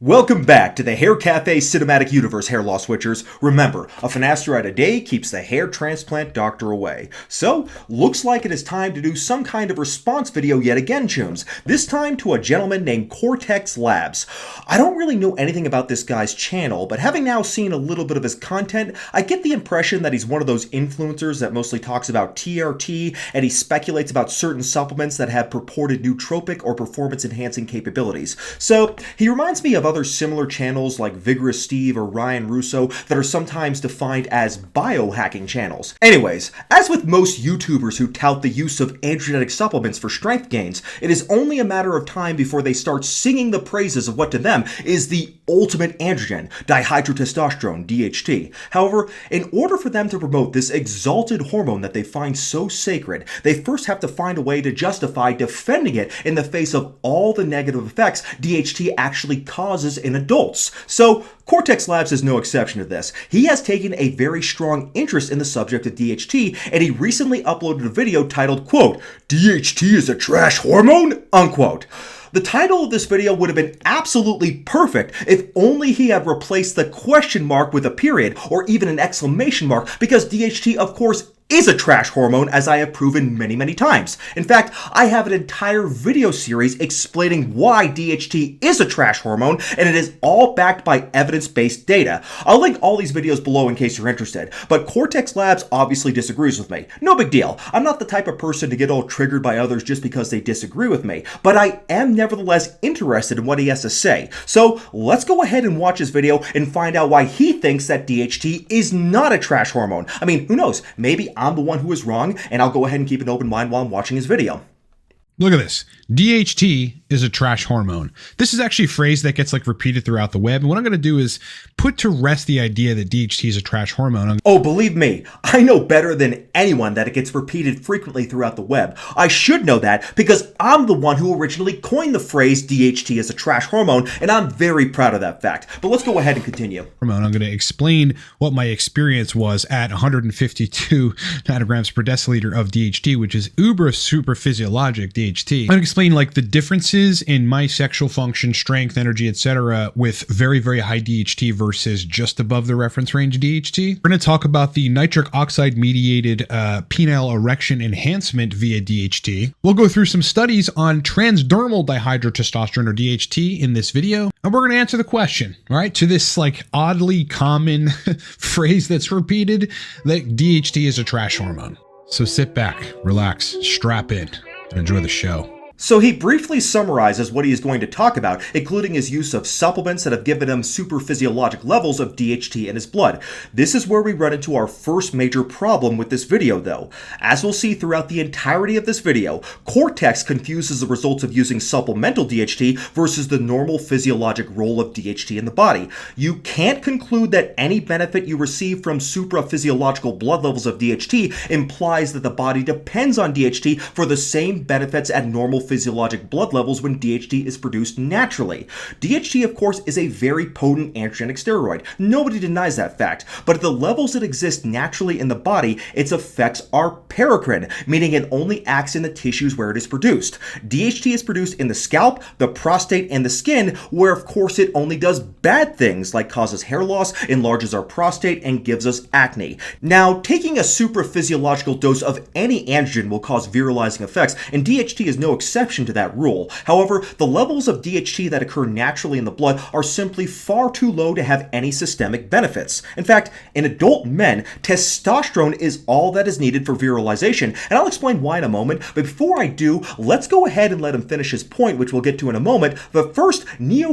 Welcome back to the Hair Cafe Cinematic Universe, hair loss switchers. Remember, a finasteride a day keeps the hair transplant doctor away. So, looks like it is time to do some kind of response video yet again, Chooms. This time to a gentleman named Cortex Labs. I don't really know anything about this guy's channel, but having now seen a little bit of his content, I get the impression that he's one of those influencers that mostly talks about TRT, and he speculates about certain supplements that have purported nootropic or performance-enhancing capabilities. So, he reminds me of other similar channels like Vigorous Steve or Ryan Russo that are sometimes defined as biohacking channels. Anyways, as with most YouTubers who tout the use of androgenetic supplements for strength gains, it is only a matter of time before they start singing the praises of what to them is the ultimate androgen, dihydrotestosterone, DHT. However, in order for them to promote this exalted hormone that they find so sacred, they first have to find a way to justify defending it in the face of all the negative effects DHT actually causes in adults. So, Cortex Labs is no exception to this. He has taken a very strong interest in the subject of DHT, and he recently uploaded a video titled, quote, "DHT is a trash hormone?" unquote. The title of this video would have been absolutely perfect if only he had replaced the question mark with a period or even an exclamation mark, because DHT, of course, is a trash hormone, as I have proven many times. In fact, I have an entire video series explaining why DHT is a trash hormone, and it is all backed by evidence-based data. I'll link all these videos below in case you're interested, but Cortex Labs obviously disagrees with me. No big deal. I'm not the type of person to get all triggered by others just because they disagree with me, but I am nevertheless interested in what he has to say. So let's go ahead and watch his video and find out why he thinks that DHT is not a trash hormone. I mean, who knows? Maybe I'm the one who is wrong, and I'll go ahead and keep an open mind while I'm watching his video. Look at this. DHT is a trash hormone. This is actually a phrase that gets repeated throughout the web. And what I'm going to do is put to rest the idea that DHT is a trash hormone. Oh, believe me, I know better than anyone that it gets repeated frequently throughout the web. I should know that because I'm the one who originally coined the phrase DHT as a trash hormone, and I'm very proud of that fact. But let's go ahead and continue. I'm going to explain what my experience was at 152 nanograms per deciliter of DHT, which is uber super physiologic DHT. I'm going to explain the differences in my sexual function, strength, energy, etc. with very high DHT versus just above the reference range DHT. We're going to talk about the nitric oxide-mediated penile erection enhancement via DHT. We'll go through some studies on transdermal dihydrotestosterone or DHT in this video, and we're going to answer the question, all right, to this oddly common phrase that's repeated that DHT is a trash hormone. So sit back, relax, strap in, and enjoy the show. So he briefly summarizes what he is going to talk about, including his use of supplements that have given him super physiologic levels of DHT in his blood. This is where we run into our first major problem with this video though. As we'll see throughout the entirety of this video, Cortex confuses the results of using supplemental DHT versus the normal physiologic role of DHT in the body. You can't conclude that any benefit you receive from supraphysiological blood levels of DHT implies that the body depends on DHT for the same benefits at normal physiologic blood levels when DHT is produced naturally. DHT, of course, is a very potent androgenic steroid. Nobody denies that fact, but at the levels that exist naturally in the body, its effects are paracrine, meaning it only acts in the tissues where it is produced. DHT is produced in the scalp, the prostate, and the skin, where of course it only does bad things like causes hair loss, enlarges our prostate, and gives us acne. Now, taking a supraphysiological dose of any androgen will cause virilizing effects, and DHT is no exception to that rule. However, the levels of DHT that occur naturally in the blood are simply far too low to have any systemic benefits. In fact, in adult men, testosterone is all that is needed for virilization, and I'll explain why in a moment, but before I do, let's go ahead and let him finish his point, which we'll get to in a moment. But first,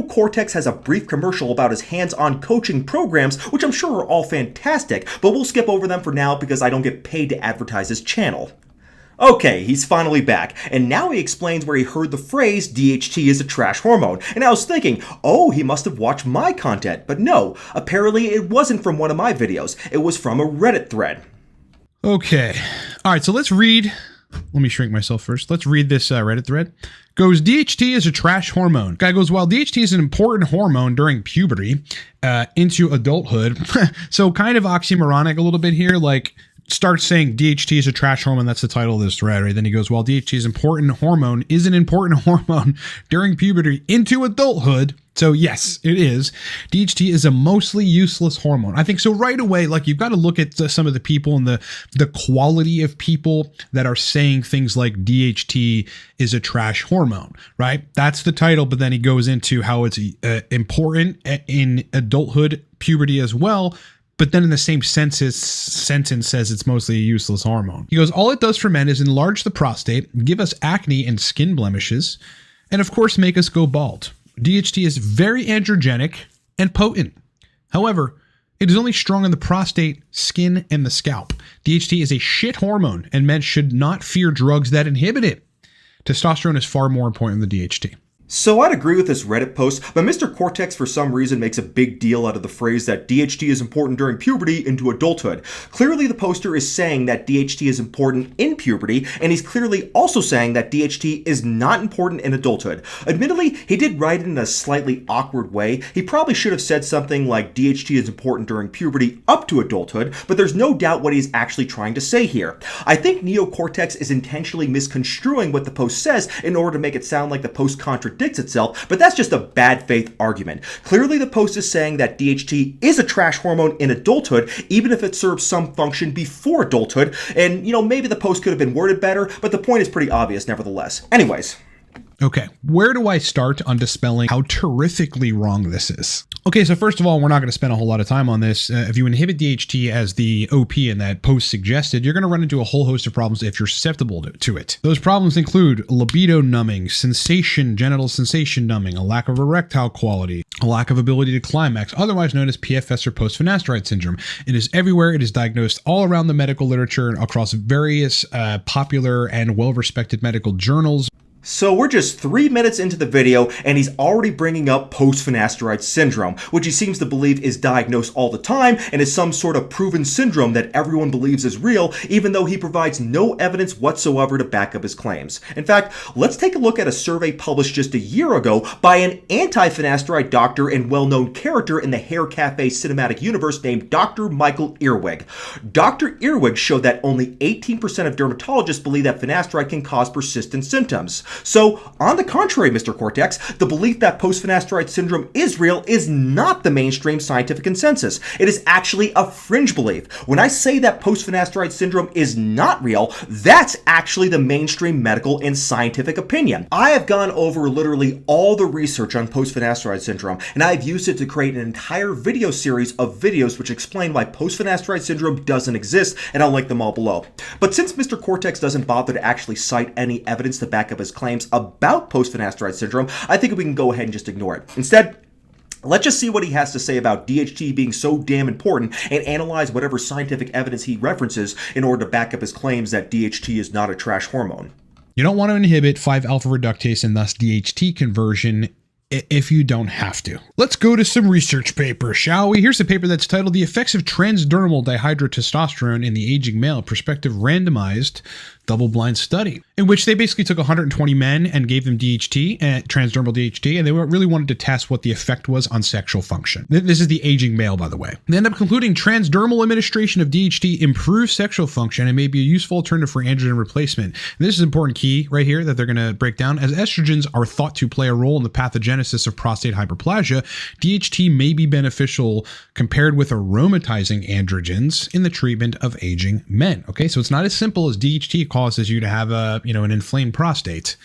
Cortex has a brief commercial about his hands-on coaching programs, which I'm sure are all fantastic, but we'll skip over them for now because I don't get paid to advertise his channel. Okay, he's finally back, and now he explains where he heard the phrase DHT is a trash hormone, and I was thinking, oh, he must have watched my content, but no, apparently it wasn't from one of my videos, it was from a Reddit thread. Okay, alright, so let's read, let me shrink myself first, let's read this Reddit thread. Goes, DHT is a trash hormone. Guy goes, while DHT is an important hormone during puberty into adulthood, so kind of oxymoronic a little bit here, starts saying DHT is a trash hormone. That's the title of this thread, right? Then he goes, while DHT is an important hormone during puberty into adulthood. So yes, it is. DHT is a mostly useless hormone. I think so right away, like you've got to look at some of the people and the quality of people that are saying things like DHT is a trash hormone, right? That's the title, but then he goes into how it's important in adulthood, puberty as well. But then in the same sentence says it's mostly a useless hormone. He goes, all it does for men is enlarge the prostate, give us acne and skin blemishes, and of course make us go bald. DHT is very androgenic and potent. However, it is only strong on the prostate, skin, and the scalp. DHT is a shit hormone, and men should not fear drugs that inhibit it. Testosterone is far more important than DHT. So I'd agree with this Reddit post, but Mr. Cortex for some reason makes a big deal out of the phrase that DHT is important during puberty into adulthood. Clearly the poster is saying that DHT is important in puberty, and he's clearly also saying that DHT is not important in adulthood. Admittedly, he did write it in a slightly awkward way. He probably should have said something like DHT is important during puberty up to adulthood, but there's no doubt what he's actually trying to say here. I think Neocortex is intentionally misconstruing what the post says in order to make it sound like the post contradicts itself, but that's just a bad faith argument. Clearly the post is saying that DHT is a trash hormone in adulthood, even if it serves some function before adulthood, and maybe the post could have been worded better, but the point is pretty obvious nevertheless. Anyways. Okay, where do I start on dispelling how terrifically wrong this is? Okay, so first of all, we're not going to spend a whole lot of time on this. If you inhibit DHT as the OP in that post suggested, you're going to run into a whole host of problems if you're susceptible to it. Those problems include libido numbing, genital sensation numbing, a lack of erectile quality, a lack of ability to climax, otherwise known as PFS or post-finasteride syndrome. It is everywhere. It is diagnosed all around the medical literature and across various popular and well-respected medical journals. So we're just 3 minutes into the video and he's already bringing up post-finasteride syndrome, which he seems to believe is diagnosed all the time and is some sort of proven syndrome that everyone believes is real, even though he provides no evidence whatsoever to back up his claims. In fact, let's take a look at a survey published just a year ago by an anti-finasteride doctor and well-known character in the Hair Cafe cinematic universe named Dr. Michael Earwig. Dr. Earwig showed that only 18% of dermatologists believe that finasteride can cause persistent symptoms. So, on the contrary, Mr. Cortex, the belief that post-finasteride syndrome is real is not the mainstream scientific consensus. It is actually a fringe belief. When I say that post-finasteride syndrome is not real, that's actually the mainstream medical and scientific opinion. I have gone over literally all the research on post-finasteride syndrome, and I've used it to create an entire video series of videos which explain why post-finasteride syndrome doesn't exist, and I'll link them all below. But since Mr. Cortex doesn't bother to actually cite any evidence to back up his claims about post-finasteride syndrome, I think we can go ahead and just ignore it. Instead, let's just see what he has to say about DHT being so damn important and analyze whatever scientific evidence he references in order to back up his claims that DHT is not a trash hormone. You don't want to inhibit 5-alpha reductase and thus DHT conversion if you don't have to. Let's go to some research papers, shall we? Here's a paper that's titled The Effects of Transdermal Dihydrotestosterone in the Aging Male, Prospective Randomized Double-Blind Study, in which they basically took 120 men and gave them DHT, transdermal DHT, and they really wanted to test what the effect was on sexual function. This is the aging male, by the way. They end up concluding transdermal administration of DHT improves sexual function and may be a useful alternative for androgen replacement. And this is an important key right here that they're going to break down. As estrogens are thought to play a role in the pathogenesis of prostate hyperplasia, DHT may be beneficial compared with aromatizing androgens in the treatment of aging men. Okay, so it's not as simple as DHT causes you to have an inflamed prostate.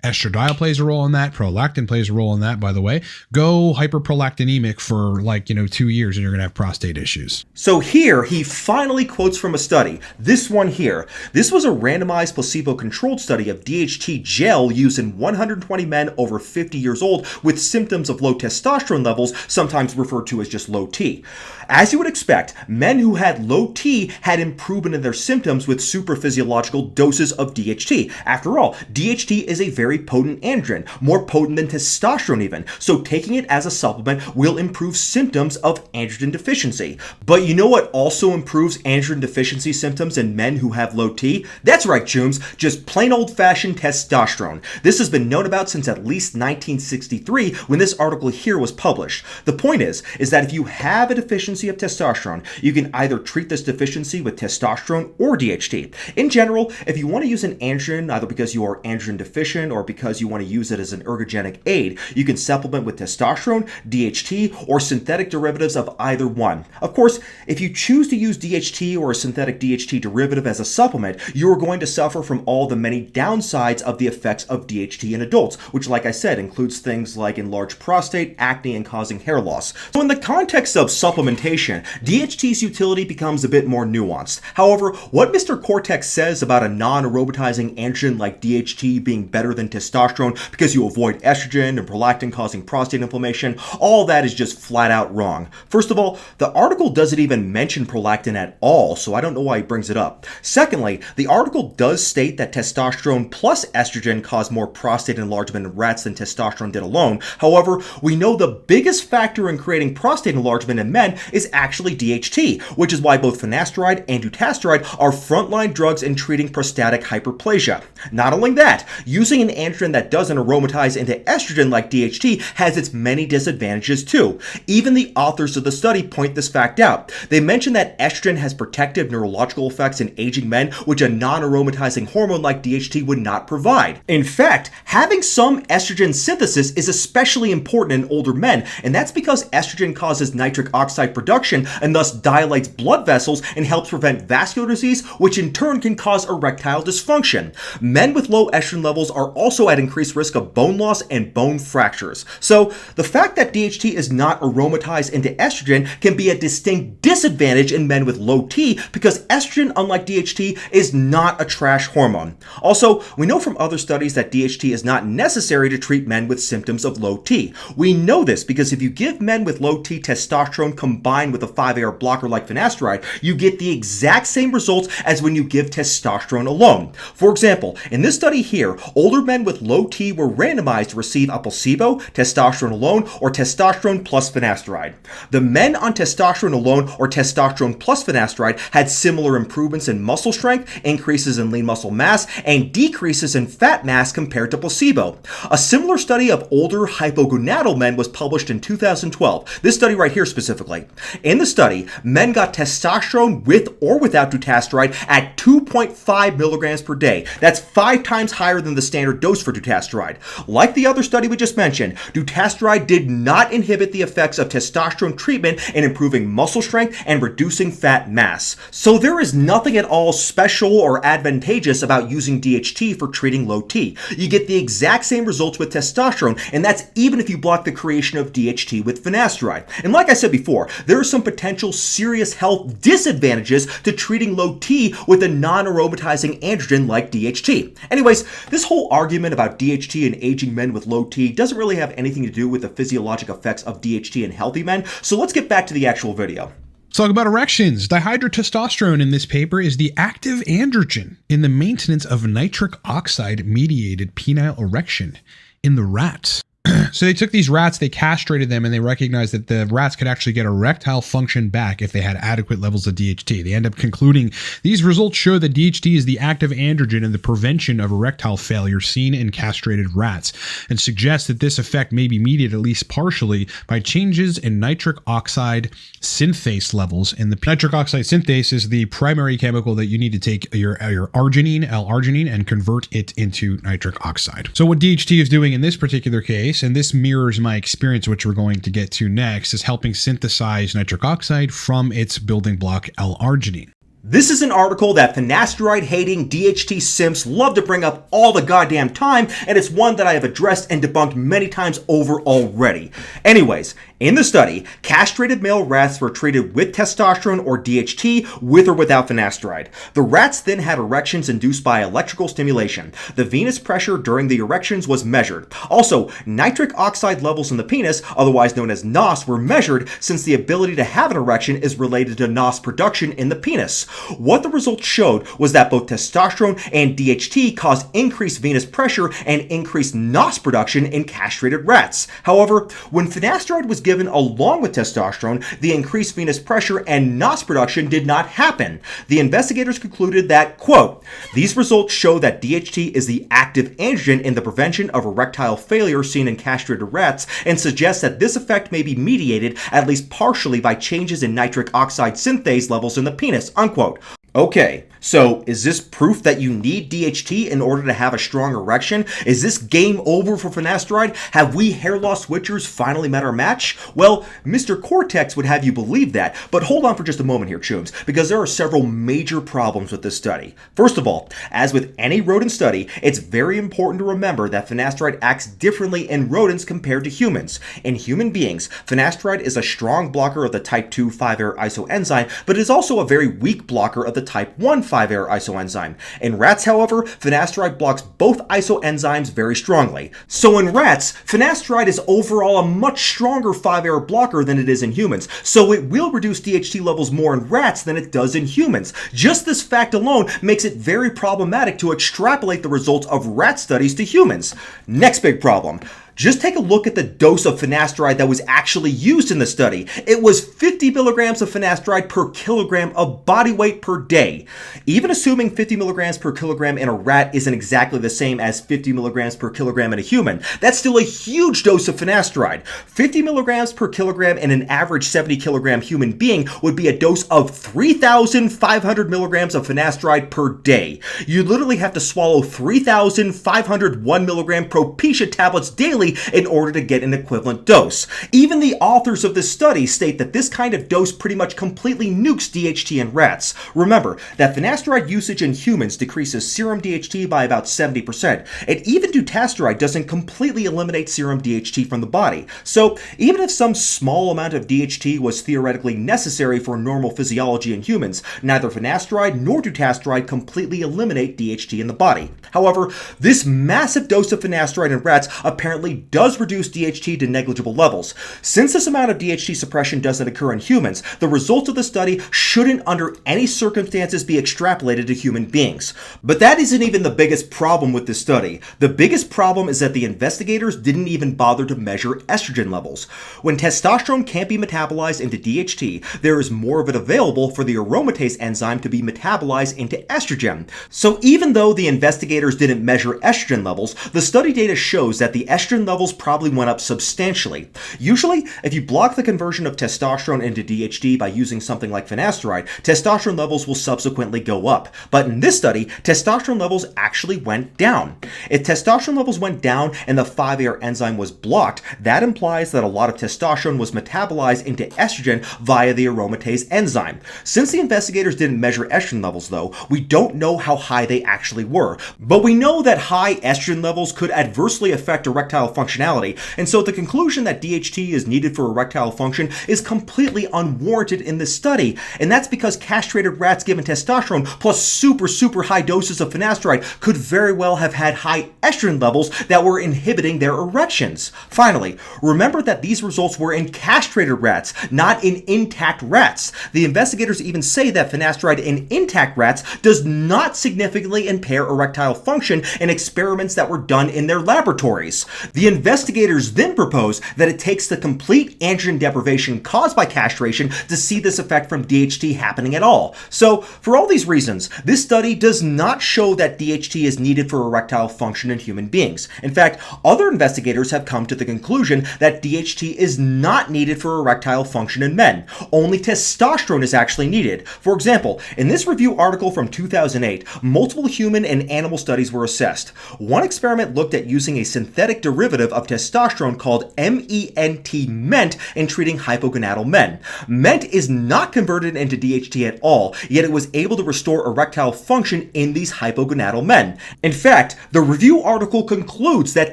Estradiol plays a role in that. Prolactin plays a role in that, by the way. Go hyperprolactinemic for 2 years and you're going to have prostate issues. So here, he finally quotes from a study. This one here. This was a randomized placebo-controlled study of DHT gel used in 120 men over 50 years old with symptoms of low testosterone levels, sometimes referred to as just low T. As you would expect, men who had low T had improvement in their symptoms with supraphysiological doses of DHT. After all, DHT is a very very potent androgen, more potent than testosterone even, so taking it as a supplement will improve symptoms of androgen deficiency. But you know what also improves androgen deficiency symptoms in men who have low T? That's right, chooms, just plain old-fashioned testosterone. This has been known about since at least 1963 when this article here was published. The point is that if you have a deficiency of testosterone, you can either treat this deficiency with testosterone or DHT. In general, if you want to use an androgen, either because you are androgen deficient or because you want to use it as an ergogenic aid, you can supplement with testosterone, DHT, or synthetic derivatives of either one. Of course, if you choose to use DHT or a synthetic DHT derivative as a supplement, you are going to suffer from all the many downsides of the effects of DHT in adults, which, like I said, includes things like enlarged prostate, acne, and causing hair loss. So in the context of supplementation, DHT's utility becomes a bit more nuanced. However, what Mr. Cortex says about a non-aromatizing androgen like DHT being better than testosterone because you avoid estrogen and prolactin causing prostate inflammation, all that is just flat out wrong. First of all, the article doesn't even mention prolactin at all, so I don't know why he brings it up. Secondly, the article does state that testosterone plus estrogen cause more prostate enlargement in rats than testosterone did alone. However, we know the biggest factor in creating prostate enlargement in men is actually DHT, which is why both finasteride and dutasteride are frontline drugs in treating prostatic hyperplasia. Not only that, using an androgen that doesn't aromatize into estrogen like DHT has its many disadvantages too. Even the authors of the study point this fact out. They mention that estrogen has protective neurological effects in aging men, which a non-aromatizing hormone like DHT would not provide. In fact, having some estrogen synthesis is especially important in older men, and that's because estrogen causes nitric oxide production and thus dilates blood vessels and helps prevent vascular disease, which in turn can cause erectile dysfunction. Men with low estrogen levels are also at increased risk of bone loss and bone fractures. So the fact that DHT is not aromatized into estrogen can be a distinct disadvantage in men with low T because estrogen, unlike DHT, is not a trash hormone. Also, we know from other studies that DHT is not necessary to treat men with symptoms of low T. We know this because if you give men with low T testosterone combined with a 5-AR blocker like finasteride, you get the exact same results as when you give testosterone alone. For example, in this study here, older men with low T were randomized to receive a placebo, testosterone alone, or testosterone plus finasteride. The men on testosterone alone or testosterone plus finasteride had similar improvements in muscle strength, increases in lean muscle mass, and decreases in fat mass compared to placebo. A similar study of older hypogonadal men was published in 2012. This study right here specifically. In the study, men got testosterone with or without dutasteride at 2.5 milligrams per day. That's 5 times higher than the standard dose for dutasteride. Like the other study we just mentioned, dutasteride did not inhibit the effects of testosterone treatment in improving muscle strength and reducing fat mass. So there is nothing at all special or advantageous about using DHT for treating low T. You get the exact same results with testosterone, and that's even if you block the creation of DHT with finasteride. And like I said before, there are some potential serious health disadvantages to treating low T with a non-aromatizing androgen like DHT. Anyways, this whole argument about DHT in aging men with low T doesn't really have anything to do with the physiologic effects of DHT in healthy men, so let's get back to the actual video. Let's talk about erections. Dihydrotestosterone in this paper is the active androgen in the maintenance of nitric oxide-mediated penile erection in the rats. So they took these rats, they castrated them, and they recognized that the rats could actually get erectile function back if they had adequate levels of DHT. They end up concluding these results show that DHT is the active androgen in the prevention of erectile failure seen in castrated rats, and suggest that this effect may be mediated at least partially by changes in nitric oxide synthase levels. And the nitric oxide synthase is the primary chemical that you need to take your arginine, L-arginine, and convert it into nitric oxide. So what DHT is doing in this particular case, and this mirrors my experience, which we're going to get to next, is helping synthesize nitric oxide from its building block L-arginine. This is an article that finasteride-hating DHT simps love to bring up all the goddamn time, and it's one that I have addressed and debunked many times over already. Anyways, in the study, castrated male rats were treated with testosterone or DHT with or without finasteride. The rats then had erections induced by electrical stimulation. The venous pressure during the erections was measured. Also, nitric oxide levels in the penis, otherwise known as NOS, were measured since the ability to have an erection is related to NOS production in the penis. What the results showed was that both testosterone and DHT caused increased venous pressure and increased NOS production in castrated rats. However, when finasteride was given along with testosterone, the increased venous pressure and NOS production did not happen. The investigators concluded that, quote, "These results show that DHT is the active androgen in the prevention of erectile failure seen in castrated rats and suggests that this effect may be mediated at least partially by changes in nitric oxide synthase levels in the penis," unquote. Okay, so is this proof that you need DHT in order to have a strong erection? Is this game over for finasteride? Have we hair loss switchers finally met our match? Well, Mr. Cortex would have you believe that, but hold on for just a moment here, Chooms, because there are several major problems with this study. First of all, as with any rodent study, it's very important to remember that finasteride acts differently in rodents compared to humans. In human beings, finasteride is a strong blocker of the type 2 5-air isoenzyme, but is also a very weak blocker of the type 1 5-air isoenzyme. In rats, however, finasteride blocks both isoenzymes very strongly. So in rats, finasteride is overall a much stronger 5-air blocker than it is in humans, so it will reduce DHT levels more in rats than it does in humans. Just this fact alone makes it very problematic to extrapolate the results of rat studies to humans. Next big problem. Just take a look at the dose of finasteride that was actually used in the study. It was 50 milligrams of finasteride per kilogram of body weight per day. Even assuming 50 milligrams per kilogram in a rat isn't exactly the same as 50 milligrams per kilogram in a human, that's still a huge dose of finasteride. 50 milligrams per kilogram in an average 70 kilogram human being would be a dose of 3,500 milligrams of finasteride per day. You literally have to swallow 3,501 milligram Propecia tablets daily in order to get an equivalent dose. Even the authors of this study state that this kind of dose pretty much completely nukes DHT in rats. Remember that finasteride usage in humans decreases serum DHT by about 70%, and even dutasteride doesn't completely eliminate serum DHT from the body. So even if some small amount of DHT was theoretically necessary for normal physiology in humans, neither finasteride nor dutasteride completely eliminate DHT in the body. However, this massive dose of finasteride in rats apparently does reduce DHT to negligible levels. Since this amount of DHT suppression doesn't occur in humans, the results of the study shouldn't under any circumstances be extrapolated to human beings. But that isn't even the biggest problem with this study. The biggest problem is that the investigators didn't even bother to measure estrogen levels. When testosterone can't be metabolized into DHT, there is more of it available for the aromatase enzyme to be metabolized into estrogen. So even though the investigators didn't measure estrogen levels, the study data shows that the estrogen levels probably went up substantially. Usually, if you block the conversion of testosterone into DHT by using something like finasteride, testosterone levels will subsequently go up. But in this study, testosterone levels actually went down. If testosterone levels went down and the 5-air enzyme was blocked, that implies that a lot of testosterone was metabolized into estrogen via the aromatase enzyme. Since the investigators didn't measure estrogen levels though, we don't know how high they actually were. But we know that high estrogen levels could adversely affect erectile functionality, and so the conclusion that DHT is needed for erectile function is completely unwarranted in this study, and that's because castrated rats given testosterone plus super high doses of finasteride could very well have had high estrogen levels that were inhibiting their erections. Finally, remember that these results were in castrated rats, not in intact rats. The investigators even say that finasteride in intact rats does not significantly impair erectile function in experiments that were done in their laboratories. The investigators then propose that it takes the complete androgen deprivation caused by castration to see this effect from DHT happening at all. So, for all these reasons, this study does not show that DHT is needed for erectile function in human beings. In fact, other investigators have come to the conclusion that DHT is not needed for erectile function in men. Only testosterone is actually needed. For example, in this review article from 2008, multiple human and animal studies were assessed. One experiment looked at using a synthetic derivative of testosterone called MENT in treating hypogonadal men. MENT is not converted into DHT at all, yet it was able to restore erectile function in these hypogonadal men. In fact, the review article concludes that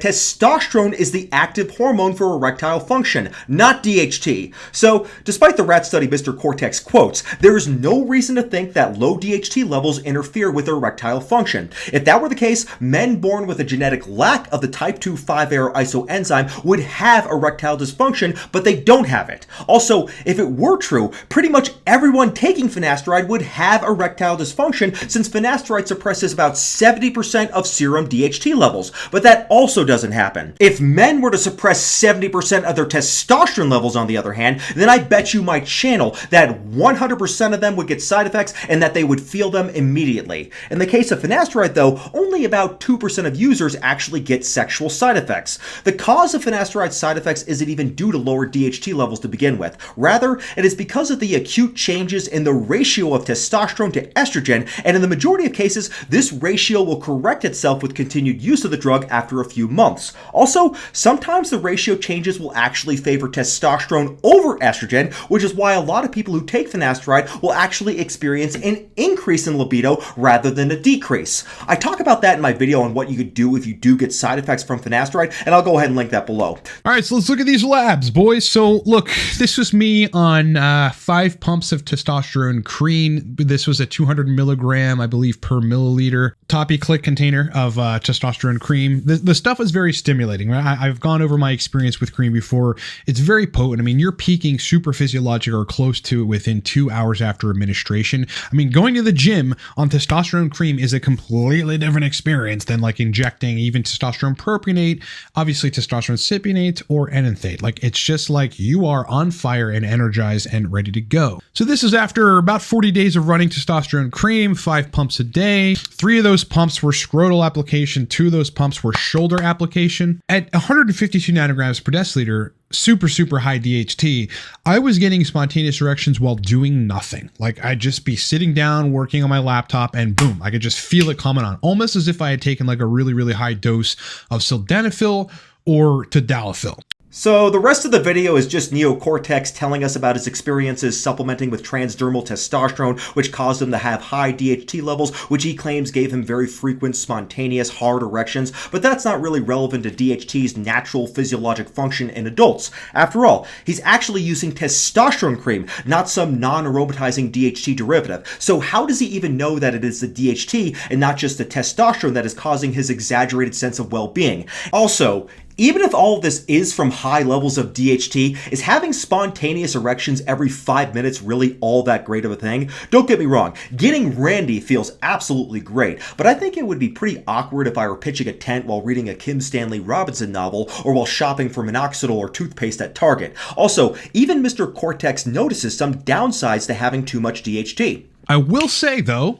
testosterone is the active hormone for erectile function, not DHT. So, despite the rat study Mr. Cortex quotes, there is no reason to think that low DHT levels interfere with erectile function. If that were the case, men born with a genetic lack of the type 2 5-air repair isoenzyme would have erectile dysfunction, but they don't have it. Also, if it were true, pretty much everyone taking finasteride would have erectile dysfunction, since finasteride suppresses about 70% of serum DHT levels, but that also doesn't happen. If men were to suppress 70% of their testosterone levels, on the other hand, then I bet you my channel that 100% of them would get side effects and that they would feel them immediately. In the case of finasteride though, only about 2% of users actually get sexual side effects. The cause of finasteride side effects isn't even due to lower DHT levels to begin with. Rather, it is because of the acute changes in the ratio of testosterone to estrogen, and in the majority of cases, this ratio will correct itself with continued use of the drug after a few months. Also, sometimes the ratio changes will actually favor testosterone over estrogen, which is why a lot of people who take finasteride will actually experience an increase in libido rather than a decrease. I talk about that in my video on what you could do if you do get side effects from finasteride, and I'll go ahead and link that below. All right, so let's look at these labs, boys. So look, this was me on 5 pumps of testosterone cream. This was a 200 milligram, I believe, per milliliter Toppy Click container of testosterone cream. The stuff is very stimulating. Right? I've gone over my experience with cream before. It's very potent. I mean, you're peaking super physiologic or close to it within 2 hours after administration. I mean, going to the gym on testosterone cream is a completely different experience than like injecting even testosterone propionate, obviously testosterone cypionate, or enanthate. Like, it's just like you are on fire and energized and ready to go. So this is after about 40 days of running testosterone cream, 5 pumps a day. 3 of those pumps were scrotal application, 2 of those pumps were shoulder application. At 152 nanograms per deciliter, super high DHT, I was getting spontaneous erections while doing nothing. Like, I'd just be sitting down working on my laptop and boom, I could just feel it coming on, almost as if I had taken like a really high dose of sildenafil or tadalafil. So the rest of the video is just Cortex telling us about his experiences supplementing with transdermal testosterone, which caused him to have high DHT levels, which he claims gave him very frequent spontaneous hard erections, but that's not really relevant to DHT's natural physiologic function in adults. After all, he's actually using testosterone cream, not some non-aromatizing DHT derivative. So how does he even know that it is the DHT and not just the testosterone that is causing his exaggerated sense of well-being? Also, even if all of this is from high levels of DHT, is having spontaneous erections every 5 minutes really all that great of a thing? Don't get me wrong, getting randy feels absolutely great, but I think it would be pretty awkward if I were pitching a tent while reading a Kim Stanley Robinson novel or while shopping for minoxidil or toothpaste at Target. Also, even Mr. Cortex notices some downsides to having too much DHT. I will say, though,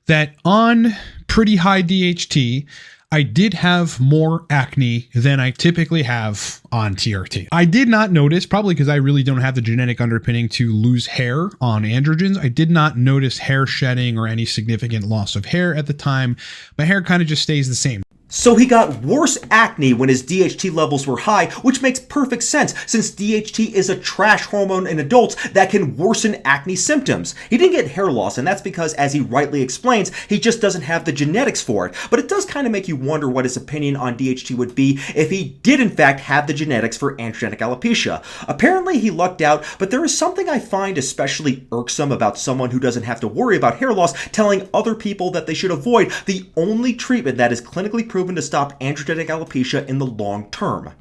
that on pretty high DHT, I did have more acne than I typically have on TRT. I did not notice, probably because I really don't have the genetic underpinning to lose hair on androgens. I did not notice hair shedding or any significant loss of hair at the time. My hair kind of just stays the same. So he got worse acne when his DHT levels were high, which makes perfect sense since DHT is a trash hormone in adults that can worsen acne symptoms. He didn't get hair loss, and that's because, as he rightly explains, he just doesn't have the genetics for it. But it does kind of make you wonder what his opinion on DHT would be if he did in fact have the genetics for androgenic alopecia. Apparently he lucked out, but there is something I find especially irksome about someone who doesn't have to worry about hair loss telling other people that they should avoid the only treatment that is clinically proven to stop androgenic alopecia in the long term.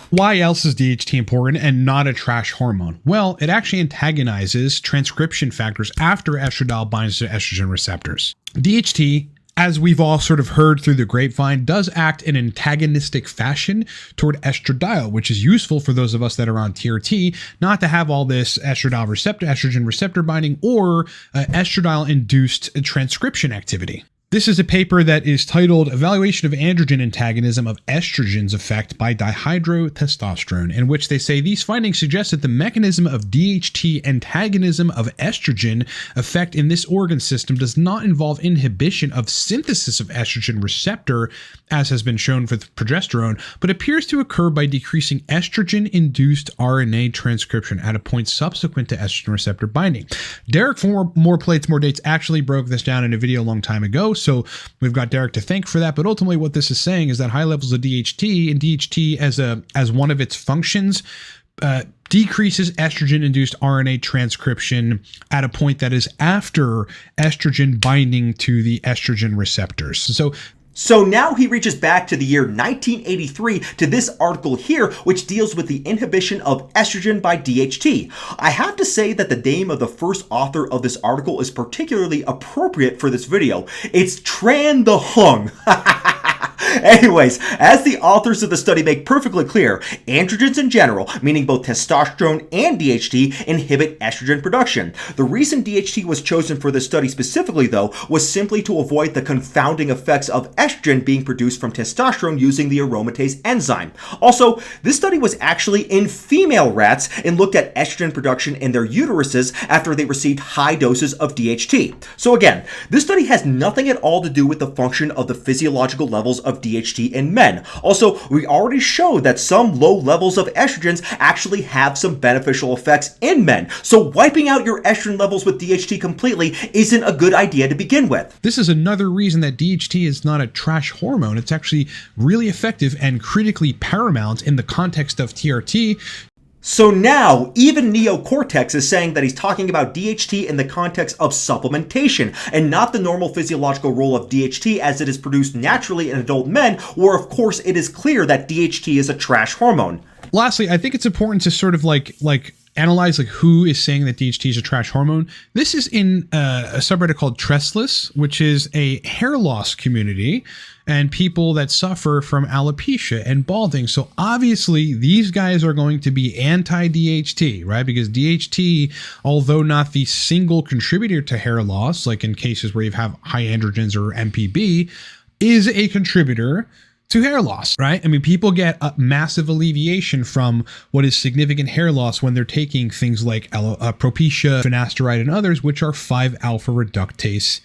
Why else is DHT important and not a trash hormone? Well, it actually antagonizes transcription factors after estradiol binds to estrogen receptors. DHT, as we've all sort of heard through the grapevine, does act in an antagonistic fashion toward estradiol, which is useful for those of us that are on TRT, not to have all this estradiol receptor, estrogen receptor binding, or estradiol-induced transcription activity. This is a paper that is titled Evaluation of Androgen Antagonism of Estrogen's Effect by Dihydrotestosterone, in which they say these findings suggest that the mechanism of DHT antagonism of estrogen effect in this organ system does not involve inhibition of synthesis of estrogen receptor, as has been shown with progesterone, but appears to occur by decreasing estrogen-induced RNA transcription at a point subsequent to estrogen receptor binding. Derek from More Plates, More Dates actually broke this down in a video a long time ago, so we've got Derek to thank for that. But ultimately what this is saying is that high levels of DHT, and DHT as one of its functions, decreases estrogen-induced RNA transcription at a point that is after estrogen binding to the estrogen receptors. So now he reaches back to the year 1983 to this article here, which deals with the inhibition of estrogen by DHT. I have to say that the name of the first author of this article is particularly appropriate for this video. It's Tran The Hung. Anyways, as the authors of the study make perfectly clear, androgens in general, meaning both testosterone and DHT, inhibit estrogen production. The reason DHT was chosen for this study specifically, though, was simply to avoid the confounding effects of estrogen being produced from testosterone using the aromatase enzyme. Also, this study was actually in female rats and looked at estrogen production in their uteruses after they received high doses of DHT. So again, this study has nothing at all to do with the function of the physiological levels of DHT in men. Also, we already showed that some low levels of estrogens actually have some beneficial effects in men. So wiping out your estrogen levels with DHT completely isn't a good idea to begin with. This is another reason that DHT is not a trash hormone. It's actually really effective and critically paramount in the context of TRT. So now, even Neocortex is saying that he's talking about DHT in the context of supplementation, and not the normal physiological role of DHT as it is produced naturally in adult men, where of course it is clear that DHT is a trash hormone. Lastly, I think it's important to sort of like analyze who is saying that DHT is a trash hormone. This is in a subreddit called Trestless, which is a hair loss community and people that suffer from alopecia and balding. So obviously these guys are going to be anti-DHT, right? Because DHT, although not the single contributor to hair loss, like in cases where you have high androgens or MPB, is a contributor to hair loss, right? I mean, people get a massive alleviation from what is significant hair loss when they're taking things like Propecia, finasteride, and others, which are 5-alpha reductase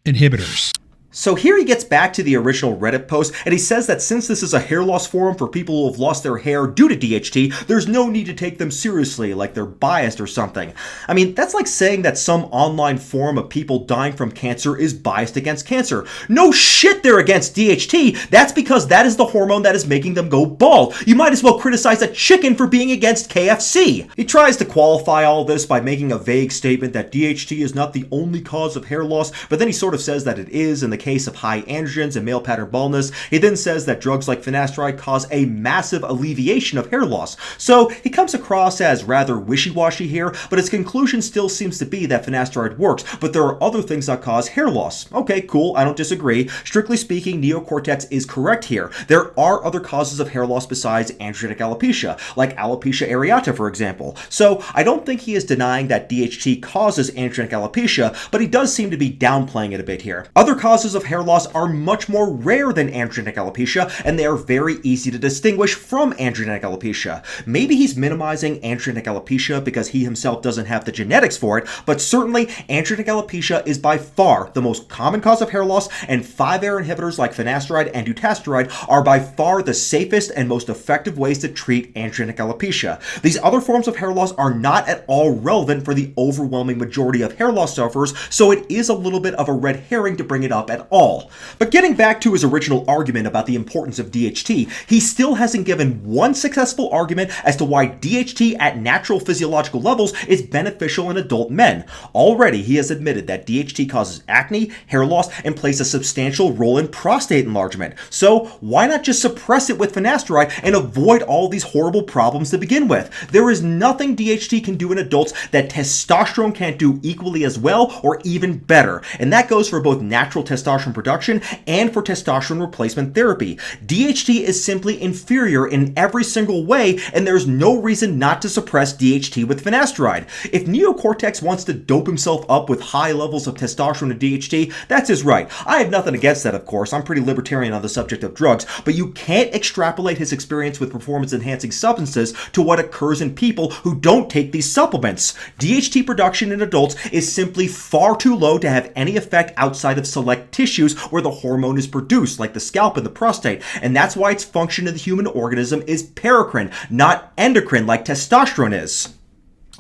inhibitors. So here he gets back to the original Reddit post, and he says that since this is a hair loss forum for people who have lost their hair due to DHT, there's no need to take them seriously, like they're biased or something. I mean, that's like saying that some online forum of people dying from cancer is biased against cancer. No shit, they're against DHT. That's because that is the hormone that is making them go bald. You might as well criticize a chicken for being against KFC. He tries to qualify all this by making a vague statement that DHT is not the only cause of hair loss, but then he sort of says that it is in the case of high androgens and male pattern baldness. He then says that drugs like finasteride cause a massive alleviation of hair loss. So he comes across as rather wishy-washy here, but his conclusion still seems to be that finasteride works, but there are other things that cause hair loss. Okay, cool, I don't disagree. Strictly speaking, Neocortex is correct here. There are other causes of hair loss besides androgenic alopecia, like alopecia areata, for example. So I don't think he is denying that DHT causes androgenic alopecia, but he does seem to be downplaying it a bit here. Other causes of hair loss are much more rare than androgenic alopecia, and they are very easy to distinguish from androgenic alopecia. Maybe he's minimizing androgenic alopecia because he himself doesn't have the genetics for it, but certainly androgenic alopecia is by far the most common cause of hair loss, and 5-AR inhibitors like finasteride and dutasteride are by far the safest and most effective ways to treat androgenic alopecia. These other forms of hair loss are not at all relevant for the overwhelming majority of hair loss sufferers, so it is a little bit of a red herring to bring it up at all. But getting back to his original argument about the importance of DHT, he still hasn't given one successful argument as to why DHT at natural physiological levels is beneficial in adult men. Already, he has admitted that DHT causes acne, hair loss, and plays a substantial role in prostate enlargement. So why not just suppress it with finasteride and avoid all these horrible problems to begin with? There is nothing DHT can do in adults that testosterone can't do equally as well or even better, and that goes for both natural testosterone production and for testosterone replacement therapy. DHT is simply inferior in every single way, and there's no reason not to suppress DHT with finasteride. If Neocortex wants to dope himself up with high levels of testosterone and DHT, that's his right. I have nothing against that, of course. I'm pretty libertarian on the subject of drugs, but you can't extrapolate his experience with performance-enhancing substances to what occurs in people who don't take these supplements. DHT production in adults is simply far too low to have any effect outside of select tissues where the hormone is produced, like the scalp and the prostate, and that's why its function in the human organism is paracrine, not endocrine like testosterone is.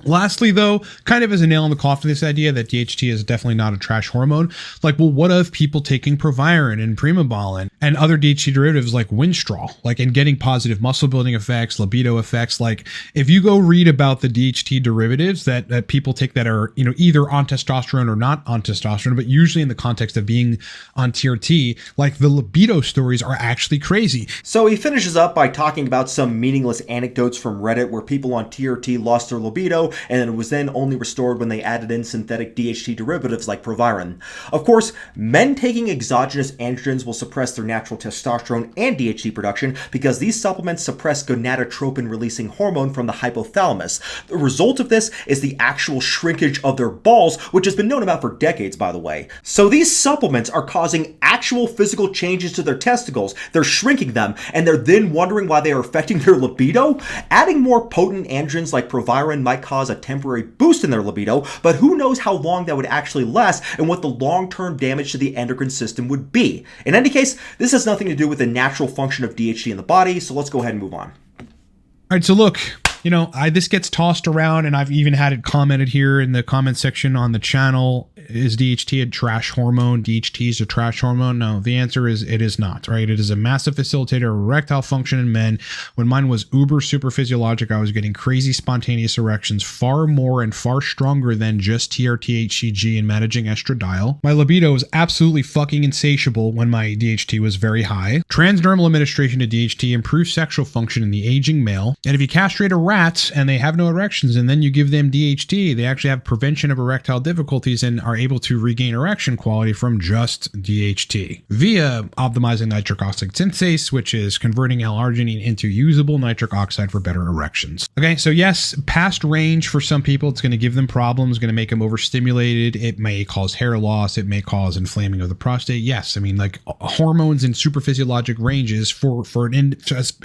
Lastly, though, kind of as a nail in the coffin, this idea that DHT is definitely not a trash hormone. Like, well, what of people taking Proviron and Primobolan and other DHT derivatives like Winstrol, like, and getting positive muscle building effects, libido effects? Like, if you go read about the DHT derivatives that people take that are, you know, either on testosterone or not on testosterone, but usually in the context of being on TRT, like, the libido stories are actually crazy. So he finishes up by talking about some meaningless anecdotes from Reddit where people on TRT lost their libido, and it was then only restored when they added in synthetic DHT derivatives like Proviron. Of course, men taking exogenous androgens will suppress their natural testosterone and DHT production because these supplements suppress gonadotropin-releasing hormone from the hypothalamus. The result of this is the actual shrinkage of their balls, which has been known about for decades, by the way. So these supplements are causing actual physical changes to their testicles. They're shrinking them, and they're then wondering why they are affecting their libido? Adding more potent androgens like Proviron might cause a temporary boost in their libido, but who knows how long that would actually last and what the long-term damage to the endocrine system would be. In any case, this has nothing to do with the natural function of DHT in the body, so let's go ahead and move on. All right, so look, you know, this gets tossed around, and I've even had it commented here in the comment section on the channel. Is DHT a trash hormone? DHT is a trash hormone? No, the answer is it is not, right? It is a massive facilitator of erectile function in men. When mine was uber super physiologic, I was getting crazy spontaneous erections, far more and far stronger than just TRT HCG and managing estradiol. My libido was absolutely fucking insatiable when my DHT was very high. Transdermal administration of DHT improves sexual function in the aging male. And if you castrate a rat and they have no erections and then you give them DHT, they actually have prevention of erectile difficulties and are able to regain erection quality from just DHT via optimizing nitric oxide synthase, which is converting L-arginine into usable nitric oxide for better erections. Okay, so yes, past range for some people, it's going to give them problems, going to make them overstimulated. It may cause hair loss. It may cause inflaming of the prostate. Yes, I mean, like, hormones in superphysiologic ranges for an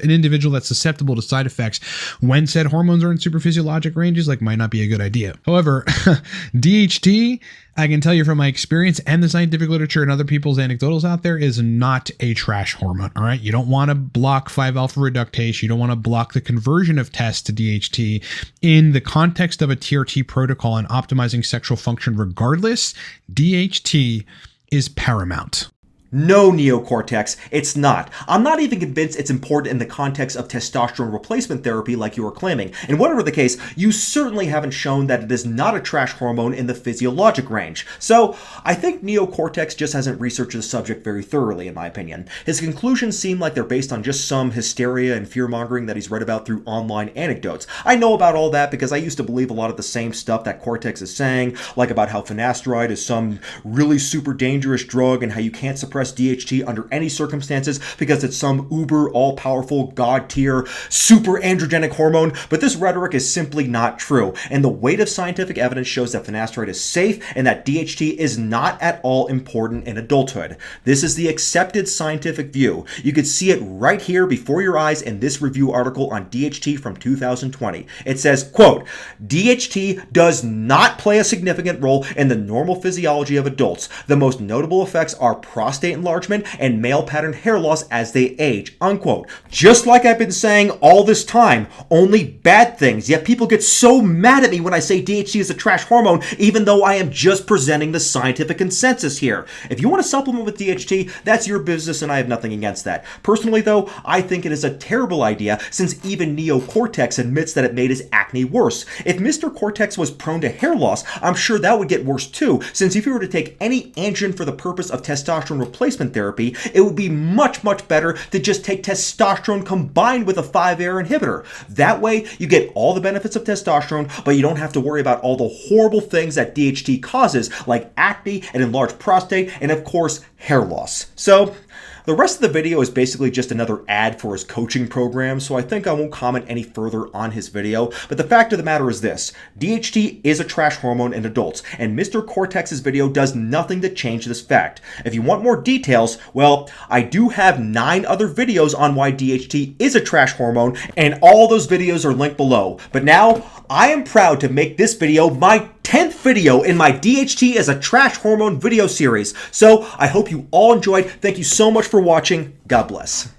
individual that's susceptible to side effects when said hormones are in superphysiologic ranges, like, might not be a good idea. However, DHT, I can tell you from my experience and the scientific literature and other people's anecdotals out there, is not a trash hormone. All right. You don't want to block 5-alpha reductase. You don't want to block the conversion of tests to DHT in the context of a TRT protocol and optimizing sexual function. Regardless, DHT is paramount. No, neocortex, it's not. I'm not even convinced it's important in the context of testosterone replacement therapy like you are claiming. And whatever the case, you certainly haven't shown that it is not a trash hormone in the physiologic range. So I think neocortex just hasn't researched the subject very thoroughly, in my opinion. His conclusions seem like they're based on just some hysteria and fear-mongering that he's read about through online anecdotes. I know about all that because I used to believe a lot of the same stuff that Cortex is saying, like about how finasteride is some really super dangerous drug and how you can't suppress DHT under any circumstances because it's some uber all-powerful god-tier super androgenic hormone, but this rhetoric is simply not true, and the weight of scientific evidence shows that finasteride is safe and that DHT is not at all important in adulthood. This is the accepted scientific view. You could see it right here before your eyes in this review article on DHT from 2020. It says, quote, DHT does not play a significant role in the normal physiology of adults. The most notable effects are prostate enlargement and male pattern hair loss as they age, unquote. Just like I've been saying all this time, only bad things, yet people get so mad at me when I say DHT is a trash hormone, even though I am just presenting the scientific consensus here. If you want to supplement with DHT, that's your business and I have nothing against that. Personally though, I think it is a terrible idea since even neocortex admits that it made his acne worse. If Mr. Cortex was prone to hair loss, I'm sure that would get worse too, since if you were to take any androgen for the purpose of testosterone replacement therapy, it would be much better to just take testosterone combined with a 5-AR inhibitor. That way, you get all the benefits of testosterone, but you don't have to worry about all the horrible things that DHT causes, like acne, an enlarged prostate, and of course, hair loss. So, the rest of the video is basically just another ad for his coaching program, so I think I won't comment any further on his video, but the fact of the matter is this: DHT is a trash hormone in adults, and Mr. Cortex's video does nothing to change this fact. If you want more details, well, I do have 9 other videos on why DHT is a trash hormone, and all those videos are linked below. But now, I am proud to make this video my 10th video in my DHT as a trash hormone video series. So I hope you all enjoyed. Thank you so much for watching. God bless.